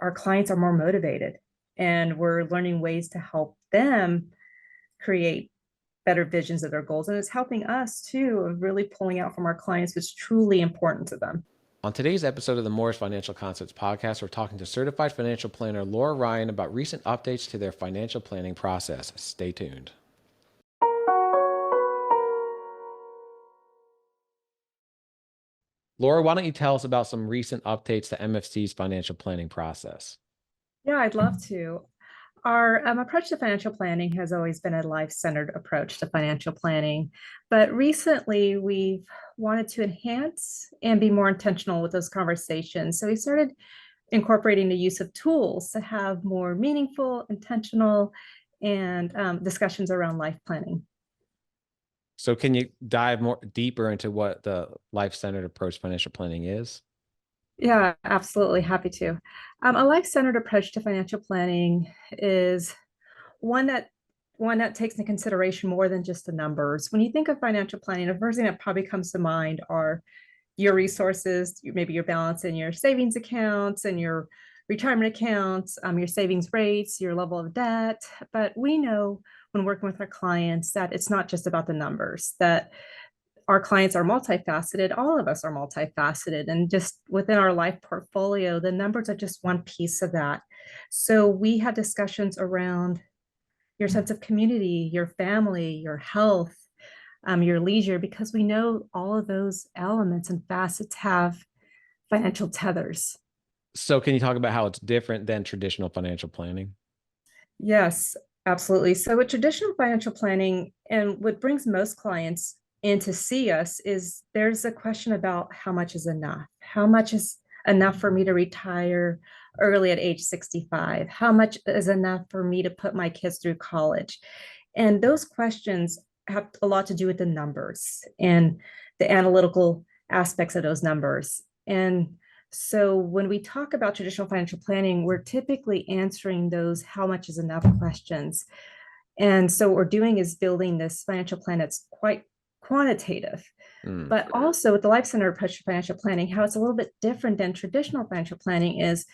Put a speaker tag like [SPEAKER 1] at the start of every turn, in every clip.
[SPEAKER 1] our clients are more motivated, and we're learning ways to help them create better visions of their goals. And it's helping us too, of really pulling out from our clients what's truly important to them.
[SPEAKER 2] On today's episode of the Morris Financial Concepts podcast, we're talking to certified financial planner Laura Ryan about recent updates to their financial planning process. Stay tuned. Laura, why don't you tell us about some recent updates to MFC's financial planning process?
[SPEAKER 1] Yeah, I'd love to. Our approach to financial planning has always been a life-centered approach to financial planning, but recently we've wanted to enhance and be more intentional with those conversations. So we started incorporating the use of tools to have more meaningful, intentional, and discussions around life planning.
[SPEAKER 2] So can you dive more deeper into what the life-centered approach to financial planning is?
[SPEAKER 1] Yeah, absolutely. Happy to. A life-centered approach to financial planning is one that one that takes into consideration more than just the numbers. When you think of financial planning, the first thing that probably comes to mind are your resources, maybe your balance in your savings accounts and your retirement accounts, your savings rates, your level of debt. But we know when working with our clients that it's not just about the numbers, that our clients are multifaceted. All of us are multifaceted. And just within our life portfolio, the numbers are just one piece of that. So we have discussions around your sense of community, your family, your health, your leisure, because we know all of those elements and facets have financial tethers.
[SPEAKER 2] So can you talk about how it's different than traditional financial planning?
[SPEAKER 1] Yes, absolutely. So with traditional financial planning, and what brings most clients in to see us is there's a question about how much is enough? How much is enough for me to retire early at age 65? How much is enough for me to put my kids through college? And those questions have a lot to do with the numbers and the analytical aspects of those numbers. And so when we talk about traditional financial planning, we're typically answering those how much is enough questions. And so what we're doing is building this financial plan that's quite quantitative.
[SPEAKER 2] Mm.
[SPEAKER 1] But also with the life center approach to financial planning, how it's a little bit different than traditional financial planning is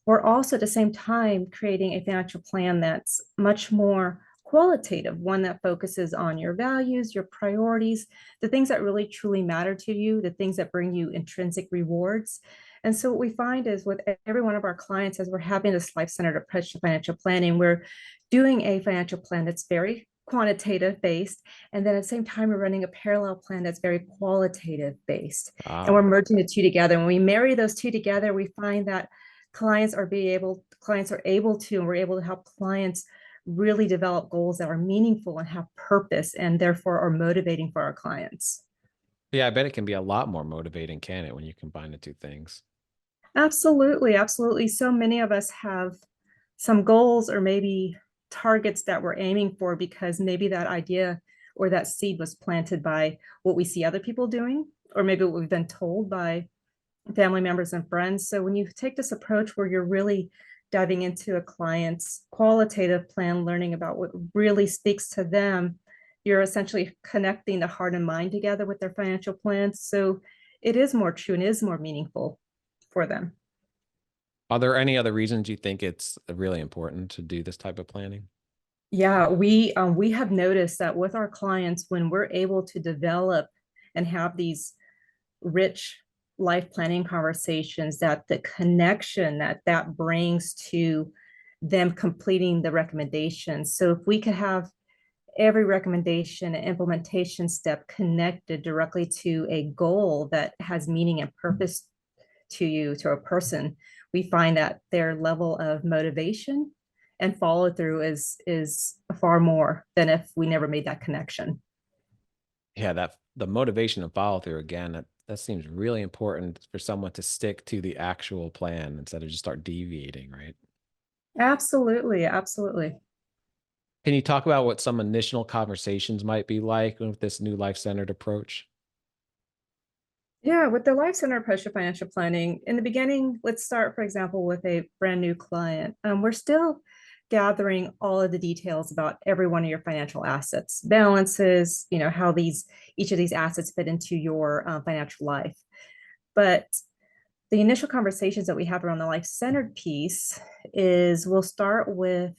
[SPEAKER 1] we're also at the same time creating a financial plan that's much more qualitative, one that focuses on your values, your priorities, the things that really truly matter to you, the things that bring you intrinsic rewards. And so what we find is with every one of our clients, as we're having this life-centered approach to financial planning, we're doing a financial plan that's very quantitative based. And then at the same time, we're running a parallel plan that's very qualitative based. And we're
[SPEAKER 2] Ah,
[SPEAKER 1] merging the two together. When we marry those two together, we find that clients are able to, and we're able to help clients really develop goals that are meaningful and have purpose and therefore are motivating for our clients.
[SPEAKER 2] yeah, I bet it can be a lot more motivating, can it, when you combine the two things?
[SPEAKER 1] Absolutely, absolutely. So many of us have some goals or maybe targets that we're aiming for because maybe that idea or that seed was planted by what we see other people doing, or maybe what we've been told by family members and friends. So when you take this approach where you're really diving into a client's qualitative plan, learning about what really speaks to them, you're essentially connecting the heart and mind together with their financial plans. So it is more true and is more meaningful for them.
[SPEAKER 2] Are there any other reasons you think it's really important to do this type of planning?
[SPEAKER 1] Yeah, we have noticed that with our clients, when we're able to develop and have these rich life planning conversations, that the connection that that brings to them completing the recommendations. So if we could have every recommendation and implementation step connected directly to a goal that has meaning and purpose to you, to a person, we find that their level of motivation and follow through is far more than if we never made that connection.
[SPEAKER 2] Yeah, that the motivation and follow through again, that seems really important for someone to stick to the actual plan instead of just start deviating, right?
[SPEAKER 1] Absolutely, absolutely.
[SPEAKER 2] Can you talk about what some initial conversations might be like with this new life-centered approach?
[SPEAKER 1] Yeah, with the Life Center approach to financial planning, in the beginning, let's start, for example, with a brand new client. We're still gathering all of the details about every one of your financial assets, balances, how each of these assets fit into your financial life. But the initial conversations that we have around the life-centered piece is we'll start with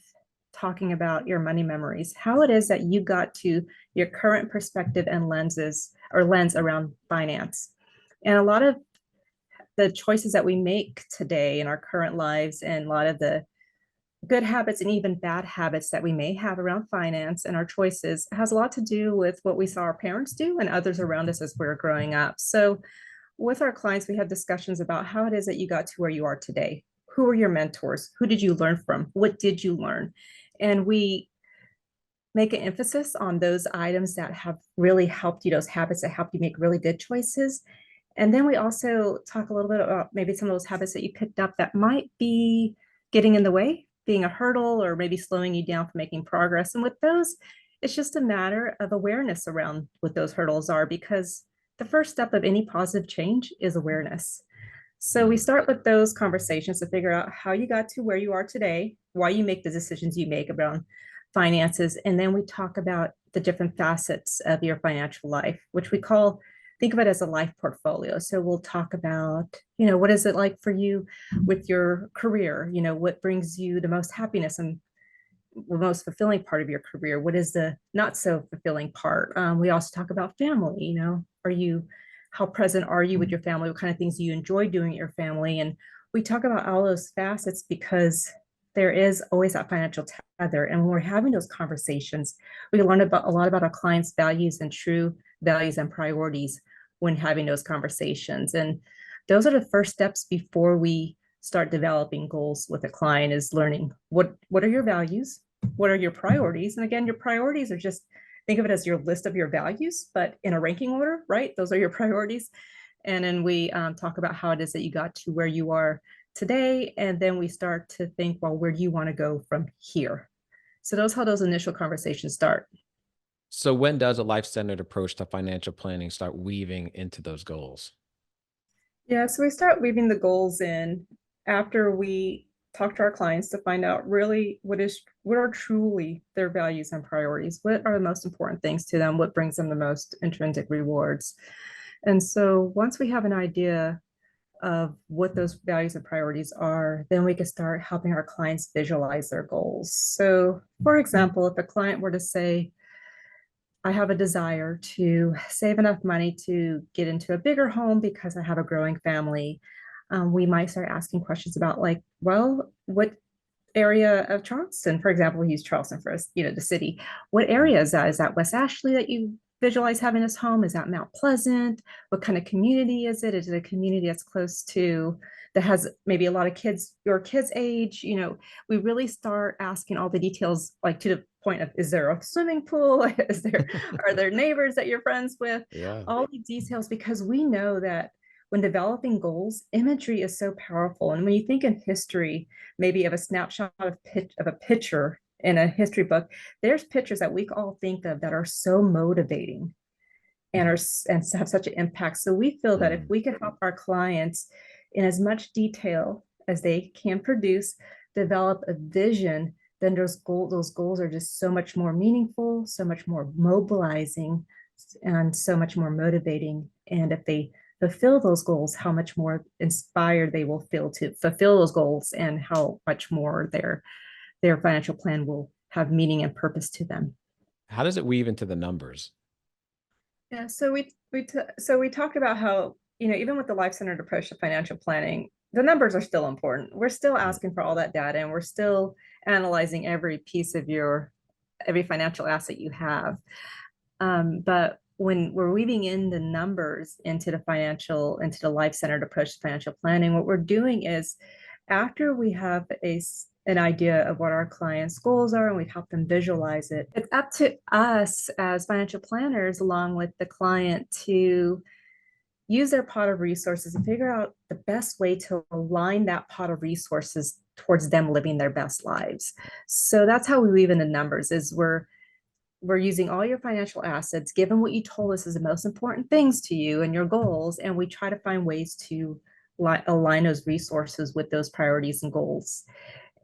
[SPEAKER 1] talking about your money memories, how it is that you got to your current perspective and lens around finance. And a lot of the choices that we make today in our current lives and a lot of the good habits and even bad habits that we may have around finance and our choices has a lot to do with what we saw our parents do and others around us as we're growing up. So with our clients, we have discussions about how it is that you got to where you are today. Who are your mentors? Who did you learn from? What did you learn? And we make an emphasis on those items that have really helped you, those habits that help you make really good choices. And then we also talk a little bit about maybe some of those habits that you picked up that might be getting in the way, being a hurdle, or maybe slowing you down from making progress. And with those, it's just a matter of awareness around what those hurdles are, because the first step of any positive change is awareness. So we start with those conversations to figure out how you got to where you are today, why you make the decisions you make around finances. And then we talk about the different facets of your financial life, which we call, think of it as a life portfolio. So we'll talk about, what is it like for you with your career? What brings you the most happiness and the most fulfilling part of your career? What is the not so fulfilling part? We also talk about family. How present are you with your family? What kind of things do you enjoy doing at your family? And we talk about all those facets because there is always that financial tether. And when we're having those conversations, we learn about a lot about our clients' values and true values and priorities when having those conversations. And those are the first steps before we start developing goals with a client, is learning what are your values, what are your priorities. And again, your priorities are just, think of it as your list of your values, but in a ranking order, right? Those are your priorities. And then we talk about how it is that you got to where you are today. And then we start to think, well, where do you want to go from here? So those how those initial conversations start.
[SPEAKER 2] So when does a life-centered approach to financial planning start weaving into those goals?
[SPEAKER 1] Yeah, so we start weaving the goals in after we talk to our clients to find out really what are truly their values and priorities. What are the most important things to them? What brings them the most intrinsic rewards? And so once we have an idea of what those values and priorities are, then we can start helping our clients visualize their goals. So for example, if a client were to say, I have a desire to save enough money to get into a bigger home because I have a growing family, we might start asking questions about, like, well, what area of Charleston, for example, we use Charleston for us, the city. What area is that? Is that West Ashley that you visualize having this home? Is that Mount Pleasant? What kind of community is it? Is it a community that's close to, that has maybe a lot of kids, your kids' age? We really start asking all the details, like to the point of, is there a swimming pool? Are there neighbors that you're friends with?
[SPEAKER 2] Yeah.
[SPEAKER 1] All the details, because we know that when developing goals, imagery is so powerful. And when you think in history, maybe of a snapshot of a picture in a history book, there's pictures that we all think of that are so motivating and have such an impact. So we feel that if we could help our clients in as much detail as they can produce, develop a vision, then those goals are just so much more meaningful, so much more mobilizing, and so much more motivating. And if they fulfill those goals, how much more inspired they will feel to fulfill those goals, and how much more their financial plan will have meaning and purpose to them.
[SPEAKER 2] How does it weave into the numbers?
[SPEAKER 1] Yeah, so we talked about how, even with the life-centered approach to financial planning, the numbers are still important. We're still asking for all that data, and we're still analyzing every piece of every financial asset you have. But when we're weaving in the numbers into the life-centered approach to financial planning, what we're doing is, after we have an idea of what our clients' goals are and we've helped them visualize it, it's up to us as financial planners, along with the client, to use their pot of resources and figure out the best way to align that pot of resources towards them living their best lives. So that's how we weave in the numbers, is we're using all your financial assets, given what you told us is the most important things to you and your goals, and we try to find ways to align those resources with those priorities and goals.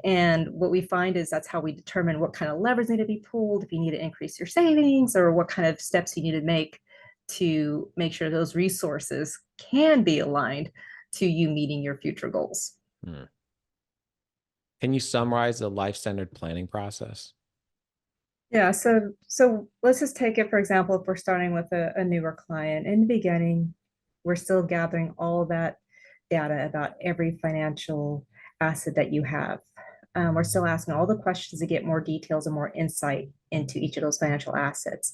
[SPEAKER 1] And what we find is that's how we determine what kind of levers need to be pulled, if you need to increase your savings, or what kind of steps you need to make sure those resources can be aligned to you meeting your future goals.
[SPEAKER 2] Hmm. Can you summarize the life-centered planning process?
[SPEAKER 1] Yeah, so let's just take it, for example, if we're starting with a newer client. In the beginning, we're still gathering all that data about every financial asset that you have. We're still asking all the questions to get more details and more insight into each of those financial assets.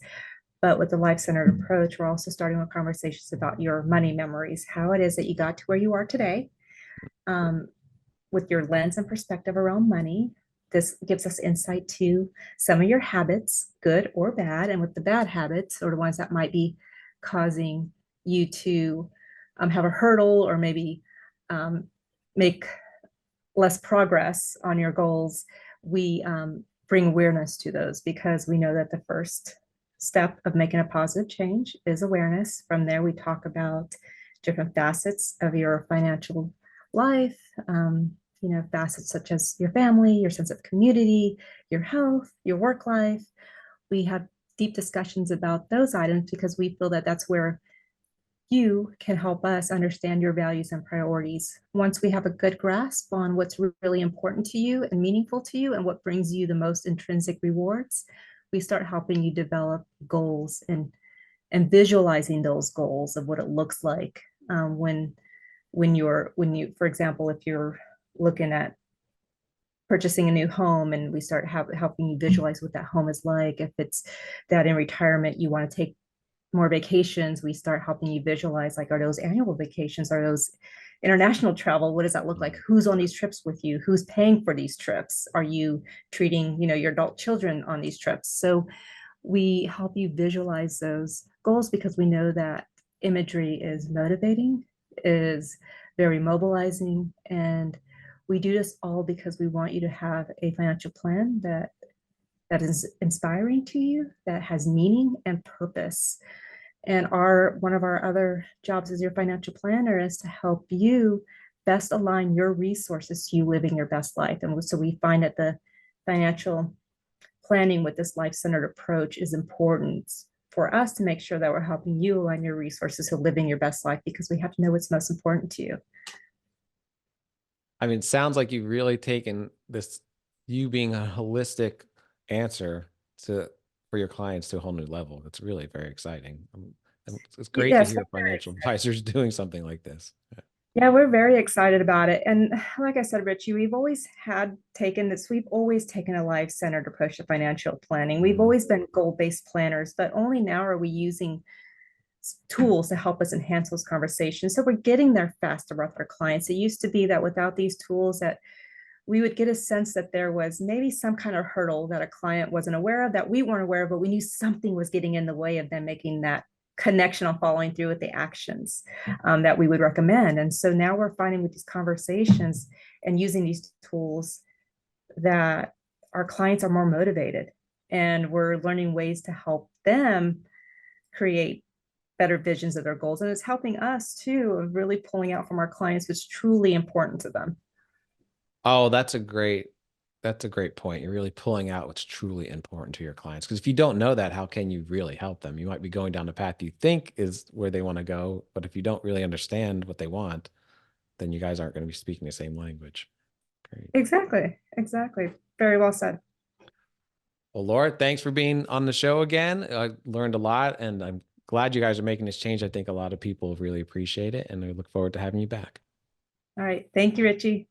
[SPEAKER 1] But with the life-centered approach, we're also starting with conversations about your money memories, how it is that you got to where you are today, um, with your lens and perspective around money. This gives us insight to some of your habits, good or bad, and with the bad habits, or the ones that might be causing you to have a hurdle or maybe make less progress on your goals, we bring awareness to those, because we know that the first step of making a positive change is awareness. From there, we talk about different facets of your financial life, facets such as your family, your sense of community, your health, your work life. We have deep discussions about those items because we feel that that's where you can help us understand your values and priorities. Once we have a good grasp on what's really important to you and meaningful to you and what brings you the most intrinsic rewards, we start helping you develop goals and visualizing those goals of what it looks like when you, for example, if you're looking at purchasing a new home, and we start helping you visualize what that home is like. If it's that in retirement you want to take more vacations, we start helping you visualize, like, are those annual vacations, are those international travel, what does that look like, who's on these trips with you, who's paying for these trips, are you treating your adult children on these trips. So we help you visualize those goals because we know that imagery is motivating, is very mobilizing, and we do this all because we want you to have a financial plan that is inspiring to you, that has meaning and purpose. And one of our other jobs as your financial planner is to help you best align your resources to you living your best life. And so we find that the financial planning with this life-centered approach is important for us to make sure that we're helping you align your resources to living your best life, because we have to know what's most important to you.
[SPEAKER 2] I mean, it sounds like you've really taken this, you being a holistic answer for your clients to a whole new level. It's really very exciting. And it's great to
[SPEAKER 1] Yes,
[SPEAKER 2] hear financial advisors doing something like this. Yeah.
[SPEAKER 1] yeah, we're very excited about it. And like I said, Richie, we've always taken a life-centered approach to financial planning. We've always been goal-based planners, but only now are we using tools to help us enhance those conversations. So we're getting there faster with our clients. It used to be that without these tools, that we would get a sense that there was maybe some kind of hurdle that a client wasn't aware of, that we weren't aware of, but we knew something was getting in the way of them making that connection on following through with the actions that we would recommend. And so now we're finding with these conversations and using these tools that our clients are more motivated, and we're learning ways to help them create better visions of their goals. And it's helping us too, of really pulling out from our clients what's truly important to them.
[SPEAKER 2] Oh, that's a great point. You're really pulling out what's truly important to your clients. Because if you don't know that, how can you really help them? You might be going down the path you think is where they want to go, but if you don't really understand what they want, then you guys aren't going to be speaking the same language. Great.
[SPEAKER 1] Exactly. Very well said.
[SPEAKER 2] Well, Laura, thanks for being on the show again. I learned a lot, and I'm glad you guys are making this change. I think a lot of people really appreciate it, and I look forward to having you back.
[SPEAKER 1] All right. Thank you, Richie.